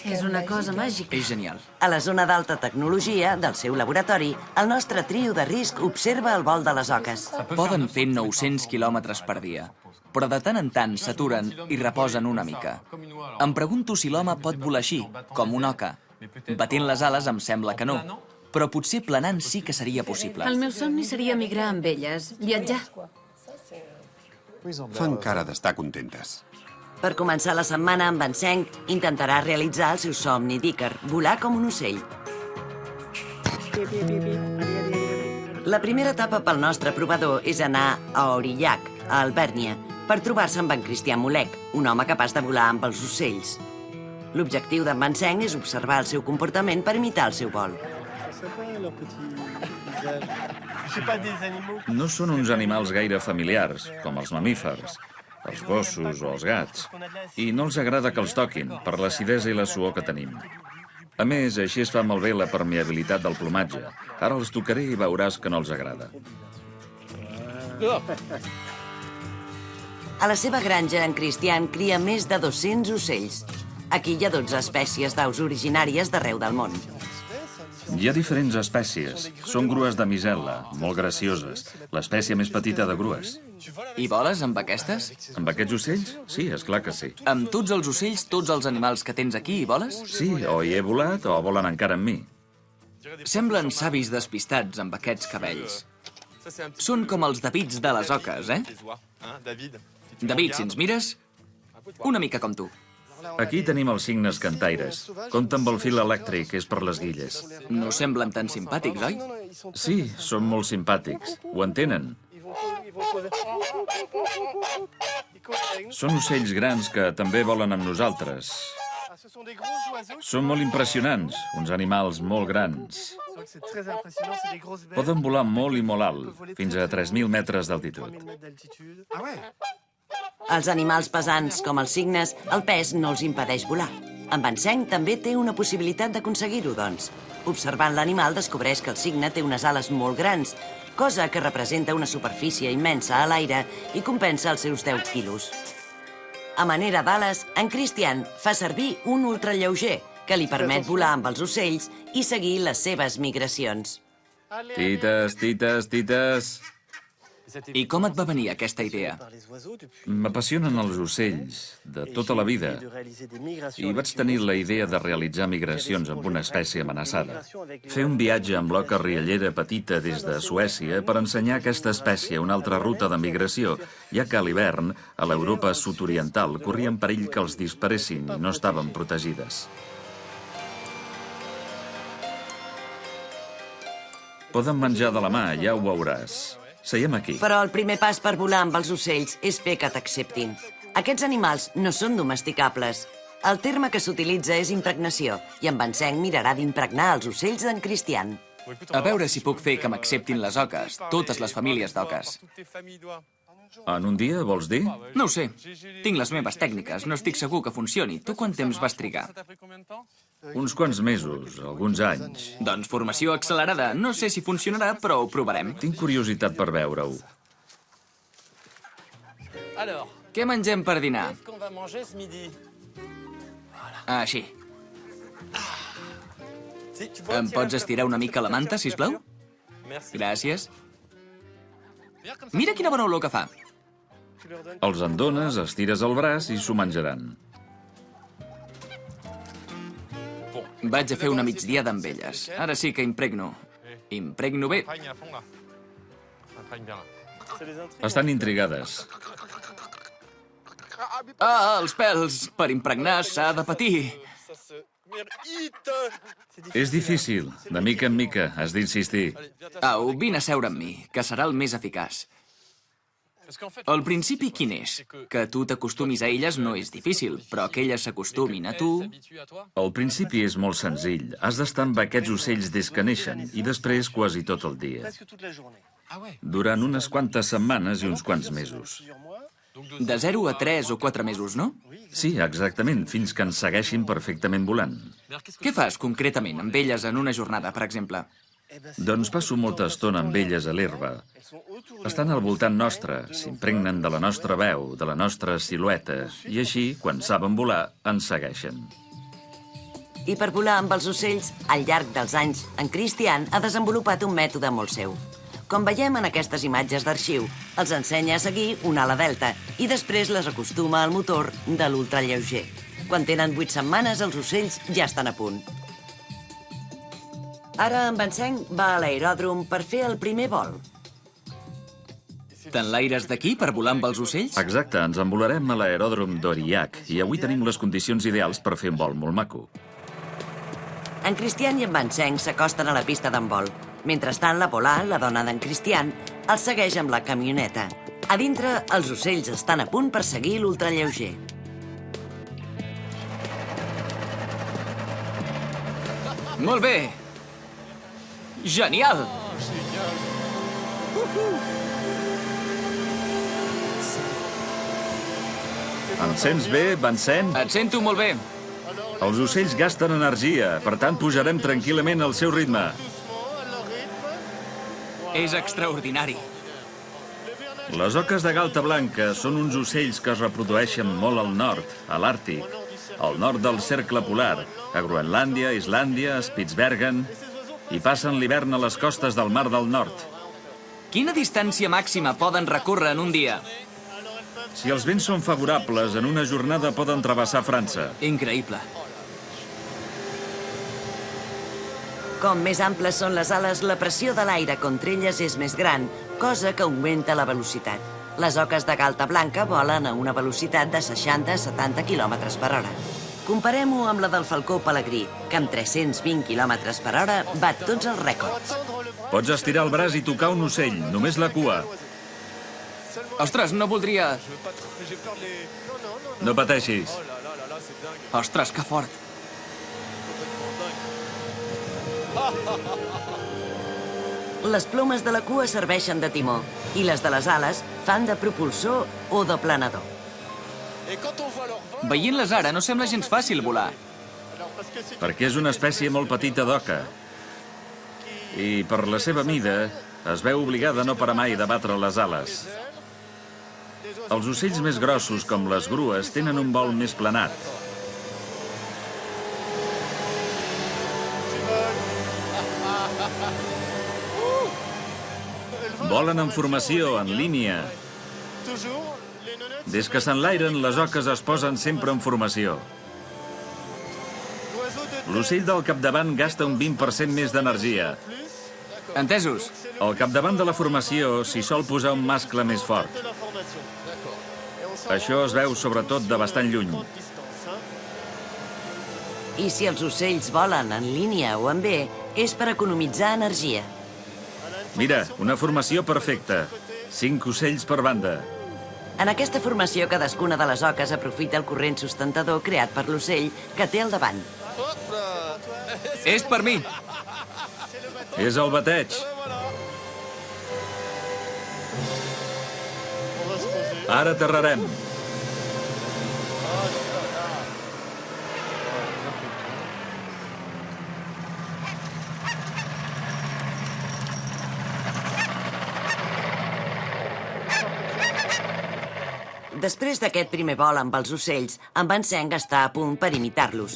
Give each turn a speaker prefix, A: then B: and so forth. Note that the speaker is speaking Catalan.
A: És una cosa màgica.
B: És genial.
C: A la zona d'alta tecnologia del seu laboratori, el nostre trio de risc observa el vol de les oques.
B: Poden fer 900 quilòmetres per dia, però de tant en tant s'aturen i reposen una mica. Em pregunto si l'home pot volar així, com una oca. Batent les ales em sembla que no, però potser planant sí que seria possible.
A: El meu somni seria migrar amb elles, viatjar.
D: Fan cara d'estar contentes.
C: Per començar la setmana, en Seng intentarà realitzar el seu somni d'Ícar, volar com un ocell. La primera etapa pel nostre provador és anar a Aurillac, a Albèrnia, per trobar-se amb en Cristian Molec, un home capaç de volar amb els ocells. L'objectiu d'en Seng és observar el seu comportament per imitar el seu vol.
E: No són uns animals gaire familiars, com els mamífers, els gossos o els gats, i no els agrada que els toquin, per l'acidesa i la suor que tenim. A més, així es fa malbé la permeabilitat del plomatge. Ara els tocaré i veuràs que no els agrada.
C: A la seva granja, en Cristian cria més de 200 ocells. Aquí hi ha 12 espècies d'aus originàries d'arreu del món.
E: Hi ha diferents espècies. Són grues de misel·la, molt gracioses. L'espècie més petita de grues.
B: I voles amb aquestes?
E: Amb aquests ocells? Sí, és clar que sí.
B: Amb tots els ocells, tots els animals que tens aquí, hi voles?
E: Sí, o hi he volat o volen encara amb mi.
B: Semblen savis despistats amb aquests cabells. Són com els Davids de les oques, eh? David, si ens mires, una mica com tu.
E: Aquí tenim els cignes cantaires. Compta amb el fil elèctric, és per les guilles.
B: No semblen tan simpàtics, oi?
E: Sí, són molt simpàtics. Ho entenen. Són ocells grans que també volen amb nosaltres. Són molt impressionants, uns animals molt grans. Poden volar molt i molt alt, fins a 3.000 metres d'altitud.
C: Als animals pesants, com els cignes, el pes no els impedeix volar. En Seng també té una possibilitat d'aconseguir-ho, doncs. Observant l'animal, descobreix que el cigne té unes ales molt grans, cosa que representa una superfície immensa a l'aire i compensa els seus 10 quilos. A manera d'ales, en Cristian fa servir un ultralleuger que li permet volar amb els ocells i seguir les seves migracions.
E: Tites, tites, tites.
B: I com et va venir aquesta idea?
E: M'apassionen els ocells, de tota la vida, i vaig tenir la idea de realitzar migracions amb una espècie amenaçada. Fer un viatge amb l'oca riallera petita des de Suècia per ensenyar a aquesta espècie una altra ruta de migració, ja que a l'hivern, a l'Europa sud-oriental, corrien perill que els disparessin i no estaven protegides. Poden menjar de la mà, ja ho veuràs. Seiem aquí.
C: Però el primer pas per volar amb els ocells és fer que t'acceptin. Aquests animals no són domesticables. El terme que s'utilitza és impregnació, i en Seng mirarà d'impregnar els ocells d'en Cristian.
B: A veure si puc fer que m'acceptin les oques, totes les famílies d'oques.
E: En un dia, vols dir?
B: No ho sé. Tinc les meves tècniques, no estic segur que funcioni. Tu quant temps vas trigar?
E: Uns quants mesos, alguns anys.
B: Doncs formació accelerada. No sé si funcionarà, però ho provarem.
E: Tinc curiositat per veure-ho.
B: Què mengem per dinar? Així. Em pots estirar una mica la manta, sisplau? Gràcies. Mira quina bona olor que fa.
E: Els en dones, estires el braç i s'ho menjaran.
B: Vaig a fer una migdiada amb elles. Ara sí que impregno. Impregno bé.
E: Estan intrigades.
B: Ah, els pèls. Per impregnar s'ha de patir.
E: És difícil. De mica en mica, has d'insistir.
B: Au, vine a seure amb mi, que serà el més eficaç. El principi quin és? Que tu t'acostumis a elles no és difícil, però que elles s'acostumin a tu...
E: El principi és molt senzill. Has d'estar amb aquests ocells des que neixen i després quasi tot el dia. Durant unes quantes setmanes i uns quants mesos.
B: De 0 a 3 o 4 mesos, no?
E: Sí, exactament, fins que ens segueixin perfectament volant.
B: Què fas concretament amb elles en una jornada, per exemple?
E: Doncs passo molta estona amb elles a l'herba. Estan al voltant nostre, s'impregnen de la nostra veu, de la nostra silueta, i així, quan saben volar, ens segueixen.
C: I per volar amb els ocells, al llarg dels anys, en Christian ha desenvolupat un mètode molt seu. Com veiem en aquestes imatges d'arxiu, els ensenya a seguir una ala delta i després les acostuma al motor de l'ultralleuger. Quan tenen 8 setmanes, els ocells ja estan a punt. Ara en Vincent va a l'aeròdrom per fer el primer vol.
B: T'enlaires d'aquí per volar amb els ocells?
E: Exacte, ens envolarem a l'aeròdrom d'Aurillac i avui tenim les condicions ideals per fer un vol molt maco.
C: En Christian i en Vincent s'acosten a la pista d'envol. Mentrestant, la Polar, la dona d'en Christian, els segueix amb la camioneta. A dintre, els ocells estan a punt per seguir l'ultralleuger.
B: Molt bé! Genial!
E: Em sents bé, Vincent?
B: Et sento molt bé.
E: Els ocells gasten energia, per tant pujarem tranquil·lament al seu ritme.
B: És extraordinari.
E: Les oques de galta blanca són uns ocells que es reprodueixen molt al nord, a l'Àrtic, al nord del cercle polar, a Groenlàndia, Islàndia, Spitsbergen, i passen l'hivern a les costes del Mar del Nord.
B: Quina distància màxima poden recórrer en un dia?
E: Si els vents són favorables, en una jornada poden travessar França.
B: Increïble.
C: Com més amples són les ales, la pressió de l'aire contra elles és més gran, cosa que augmenta la velocitat. Les oques de galta blanca volen a una velocitat de 60 a 70 km per hora. Comparem-ho amb la del falcó pelegrí, que amb 320 km per hora bat tots els rècords.
E: Pots estirar el braç i tocar un ocell, només la cua.
B: Ostres, no voldria...
E: No pateixis.
B: Ostres, que fort.
C: Les plomes de la cua serveixen de timó i les de les ales fan de propulsor o de planador.
B: Veient-les ara no sembla gens fàcil volar.
E: Perquè és una espècie molt petita d'oca. I per la seva mida es veu obligada a no parar mai de batre les ales. Els ocells més grossos, com les grues, tenen un vol més planat. Volen en formació, en línia. Des que s'enlairen, les oques es posen sempre en formació. L'ocell del capdavant gasta un 20% més d'energia.
B: Entesos.
E: Al capdavant de la formació s'hi sol posar un mascle més fort. Això es veu sobretot de bastant lluny.
C: I si els ocells volen en línia o en V, és per economitzar energia.
E: Mira, una formació perfecta. 5 ocells per banda.
C: En aquesta formació, cadascuna de les oques aprofita el corrent sustentador creat per l'ocell que té al davant.
B: És per mi.
E: És el bateig. Ara aterrarem.
C: Després d'aquest primer vol amb els ocells, en Vincent està a punt per imitar-los.